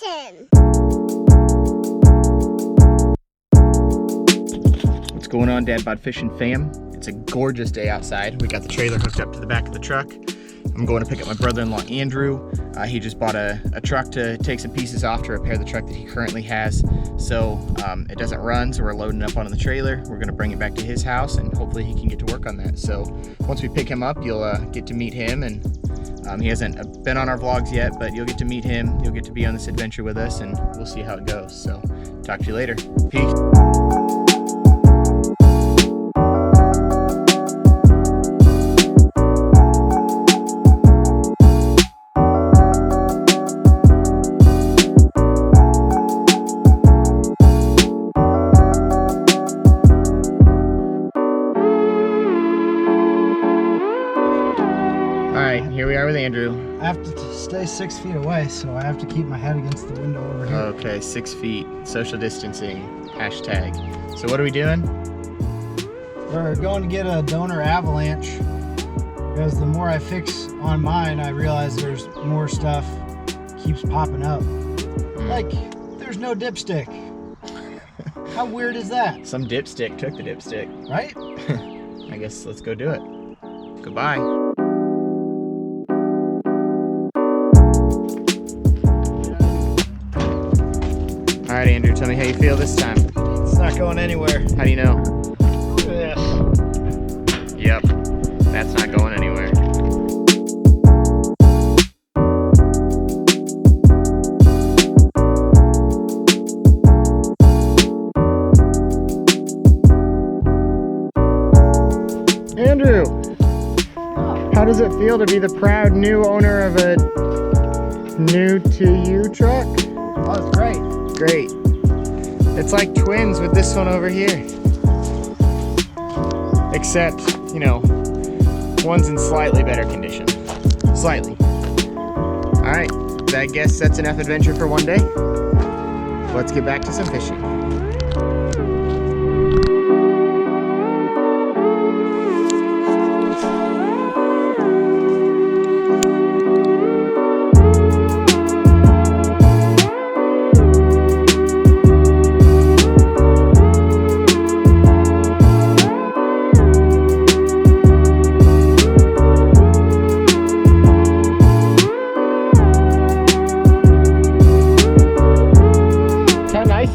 fishing. What's going on, Dad Bod Fishing fam? It's a gorgeous day outside. We got the trailer hooked up to the back of the truck. I'm going to pick up my brother-in-law, Andrew. He just bought a truck to take some pieces off to repair the truck that he currently has. So it doesn't run, so we're loading it up onto the trailer. We're gonna bring it back to his house and hopefully he can get to work on that. So once we pick him up, you'll get to meet him, and he hasn't been on our vlogs yet, but you'll get to meet him. You'll get to be on this adventure with us, and we'll see how it goes. So talk to you later. Peace. Here we are with Andrew. I have to stay 6 feet away, so I have to keep my head against the window over here. Okay, 6 feet, social distancing, hashtag. So what are we doing? We're going to get a donor avalanche, because the more I fix on mine, I realize there's more stuff keeps popping up. Like, there's no dipstick. How weird is that? Some dipstick took the dipstick. Right? I guess let's go do it. Goodbye. All right, Andrew, tell me how you feel this time. It's not going anywhere. How do you know? Yes. Yep, that's not going anywhere. Andrew, how does it feel to be the proud new owner of a new to you truck? Oh, it's great. Great. It's like twins with this one over here. Except, you know, one's in slightly better condition. Slightly. Alright, I guess that's enough adventure for one day. Let's get back to some fishing.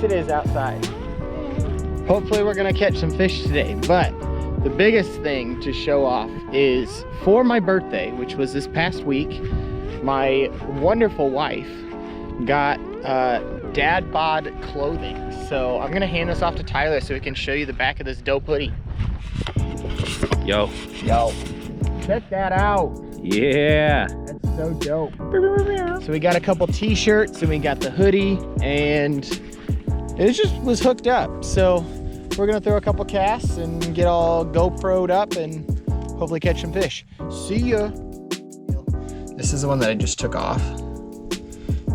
It is outside. Hopefully we're gonna catch some fish today, but the biggest thing to show off is for my birthday, which was this past week, my wonderful wife got Dad Bod clothing. So I'm gonna hand this off to Tyler so he can show you the back of this dope hoodie. Yo. Check that out. Yeah. That's so dope. So we got a couple t-shirts and we got the hoodie, and it just was hooked up. So we're gonna throw a couple casts and get all GoPro'd up and hopefully catch some fish. See ya. This is the one that I just took off.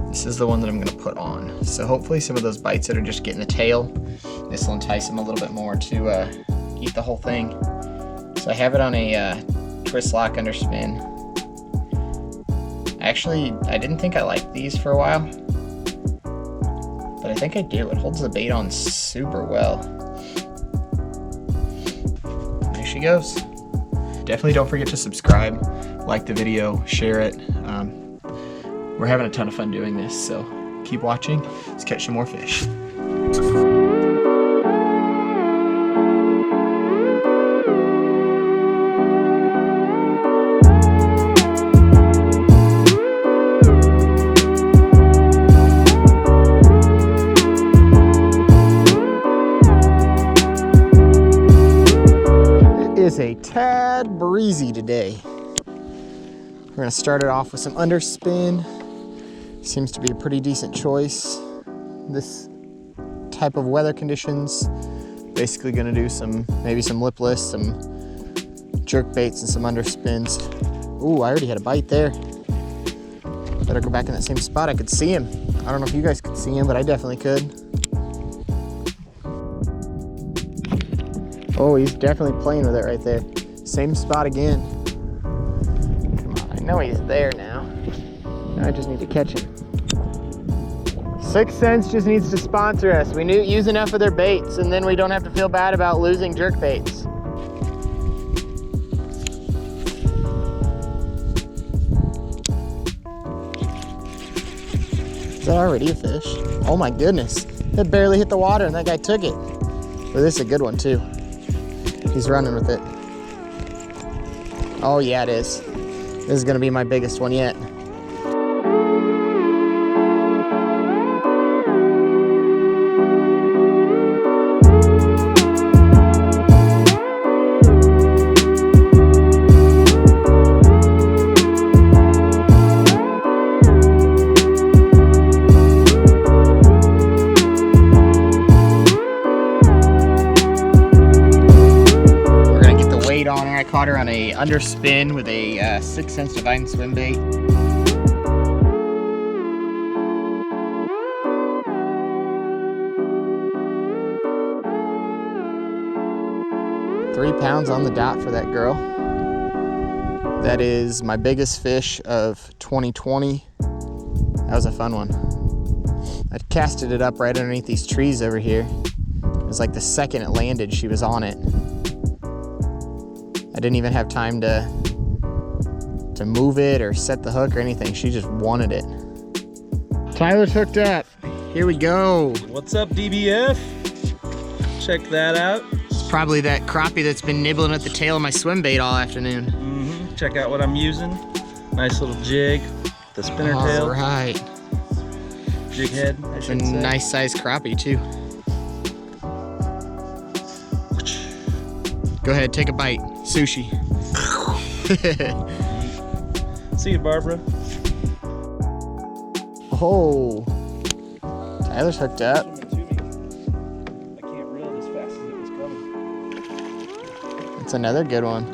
This is the one that I'm gonna put on. So hopefully some of those bites that are just getting the tail, this will entice them a little bit more to eat the whole thing. So I have it on a twist lock underspin. Actually, I didn't think I liked these for a while, but I think I do. It holds the bait on super well. There she goes. Definitely don't forget to subscribe, like the video, share it. We're having a ton of fun doing this, so keep watching. Let's catch some more fish. Is a tad breezy today. We're gonna start it off with some underspin. Seems to be a pretty decent choice. This type of weather conditions. Basically gonna do maybe some lipless, some jerk baits and some underspins. Ooh, I already had a bite there. Better go back in that same spot. I could see him. I don't know if you guys could see him, but I definitely could. Oh, he's definitely playing with it right there. Same spot again. Come on, I know he's there now. I just need to catch him. Sixth Sense just needs to sponsor us. We use enough of their baits, and then we don't have to feel bad about losing jerk baits. Is that already a fish? Oh my goodness. It barely hit the water and that guy took it. But this is a good one too. He's running with it. Oh yeah, it is. This is gonna be my biggest one yet. On her. I caught her on a underspin with a Sixth Sense Divine swim bait. £3 on the dot for that girl. That is my biggest fish of 2020. That was a fun one. I casted it up right underneath these trees over here. It was like the second it landed, she was on it. I didn't even have time to move it or set the hook or anything. She just wanted it. Tyler's hooked up. Here we go. What's up, DBF? Check that out. It's probably that crappie that's been nibbling at the tail of my swim bait all afternoon. Check out what I'm using. Nice little jig, the spinner tail. All right. Jig head, I It's a should say. nice sized crappie too. Go ahead, take a bite. Sushi. See you, Barbara. Oh, Tyler's hooked up. I can't reel it as fast as it was coming. It's another good one.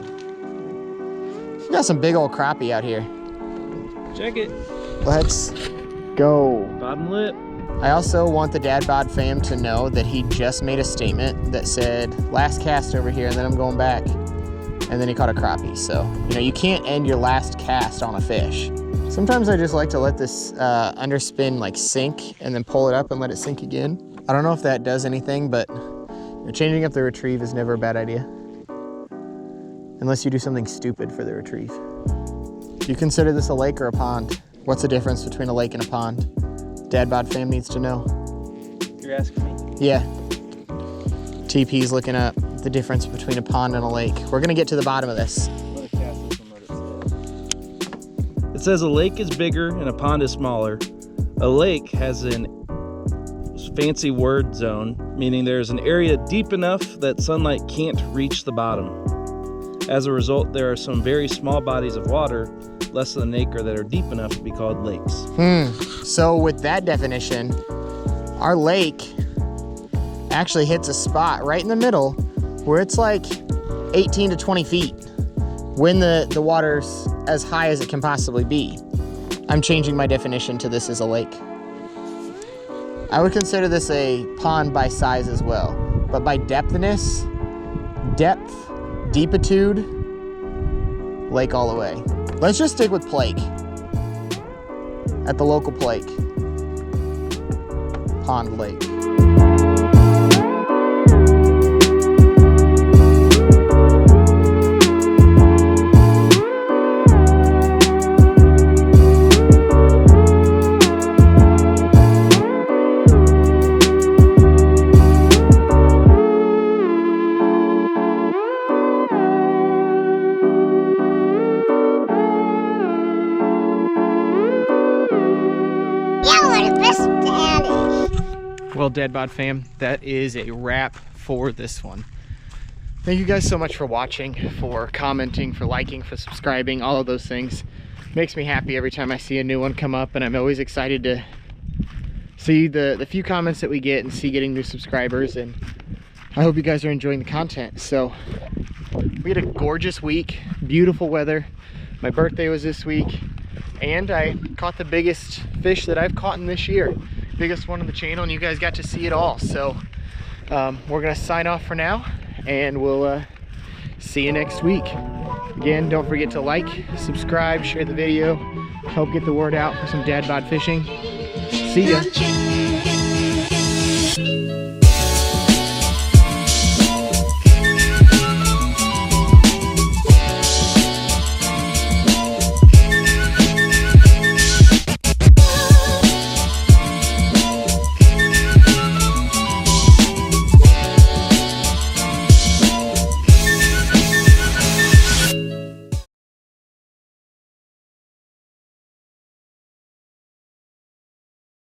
We got some big old crappie out here. Check it. Let's go. Bottom lip. I also want the Dad Bod fam to know that he just made a statement that said, last cast over here, and then I'm going back. And then he caught a crappie. So, you know, you can't end your last cast on a fish. Sometimes I just like to let this underspin like sink and then pull it up and let it sink again. I don't know if that does anything, but changing up the retrieve is never a bad idea. Unless you do something stupid for the retrieve. Do you consider this a lake or a pond? What's the difference between a lake and a pond? Dad Bod fam needs to know. You're asking me? Yeah. TP's looking up the difference between a pond and a lake. We're gonna get to the bottom of this. Let it cast this one, let it say. It says a lake is bigger and a pond is smaller. A lake has an fancy word zone, meaning there's an area deep enough that sunlight can't reach the bottom. As a result, there are some very small bodies of water, less than an acre, that are deep enough to be called lakes. So with that definition, our lake actually hits a spot right in the middle where it's like 18 to 20 feet when the water's as high as it can possibly be. I'm changing my definition to this as a lake. I would consider this a pond by size as well, but by depthness, depth, deepitude, lake all the way. Let's just stick with Plake. At the local Plake. Pond Lake. Well, Dad Bod fam, that is a wrap for this one. Thank you guys so much for watching, for commenting, for liking, for subscribing, all of those things. Makes me happy every time I see a new one come up, and I'm always excited to see the few comments that we get and see getting new subscribers, and I hope you guys are enjoying the content. So we had a gorgeous week, beautiful weather. My birthday was this week, and I caught the biggest fish that I've caught in this year. Biggest one on the channel, and you guys got to see it all. So we're gonna sign off for now, and we'll see you next week. Again, don't forget to like, subscribe, share the video, help get the word out for some Dad Bod fishing. See ya.